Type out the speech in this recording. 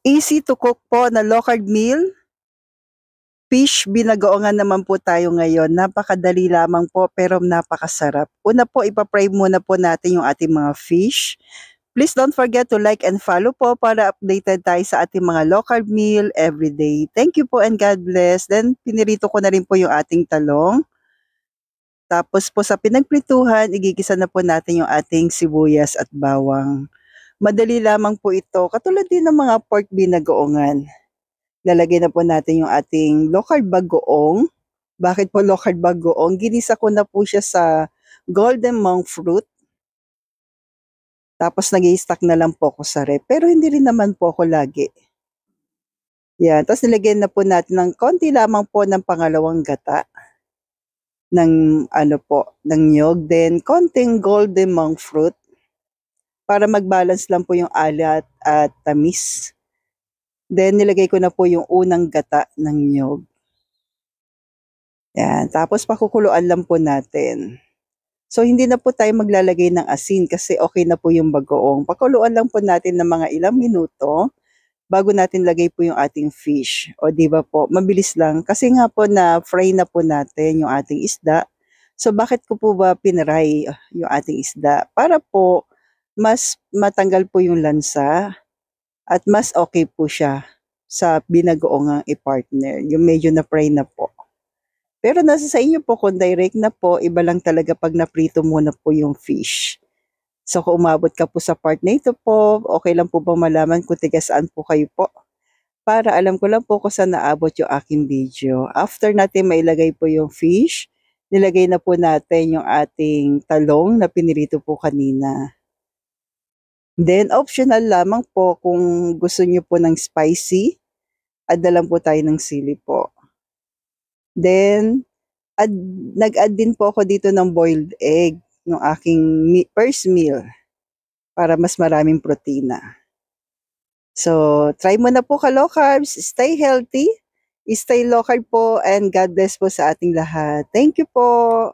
Easy to cook po na low carb meal. Fish binagoongan naman po tayo ngayon. Napakadali lamang po pero napakasarap. Una po, ipa-fry muna po natin yung ating mga fish. Please don't forget to like and follow po para updated tayo sa ating mga low carb meal everyday. Thank you po and God bless. Then, pinirito ko na rin po yung ating talong. Tapos po sa pinagprituhan, igigisa na po natin yung ating sibuyas at bawang. Madali lamang po ito, katulad din ng mga pork binagoongan. Lalagay na po natin yung ating low carb bagoong. Bakit po low carb bagoong? Ginisa ko na po siya sa golden monk fruit. Tapos nag-i-stack na lang po ako sa ref. Pero hindi rin naman po ako lagi. Yan. Tapos nilagyan na po natin ng konti lamang po ng pangalawang gata ng ng nyog. Then konting golden monk fruit para mag-balance lang po yung alat at tamis. Then nilagay ko na po yung unang gata ng nyog. Yan. Tapos pakukuluan lang po natin. So, hindi na po tayo maglalagay ng asin kasi okay na po yung bagoong. Pakuluan lang po natin ng mga ilang minuto bago natin lagay po yung ating fish. O di ba po, mabilis lang. Kasi nga po na fry na po natin yung ating isda. So, bakit ko po ba pinray yung ating isda? Para po mas matanggal po yung lansa at mas okay po siya sa binagoong i-partner. Yung medyo na fry na po. Pero nasa sa inyo po kung direct na po, iba lang talaga pag naprito muna po yung fish. So kung umabot ka po sa part na ito po, okay lang po bang malaman kung tiga saan po kayo po? Para alam ko lang po kung saan naabot yung aking video. After natin mailagay po yung fish, nilagay na po natin yung ating talong na pinirito po kanina. Then optional lamang po kung gusto nyo po ng spicy, add na lang po tayo ng sili po. Then, nag-add din po ako dito ng boiled egg ng aking first meal para mas maraming protina. So, try mo na po ka low carbs, stay healthy, stay low carb po, and God bless po sa ating lahat. Thank you po.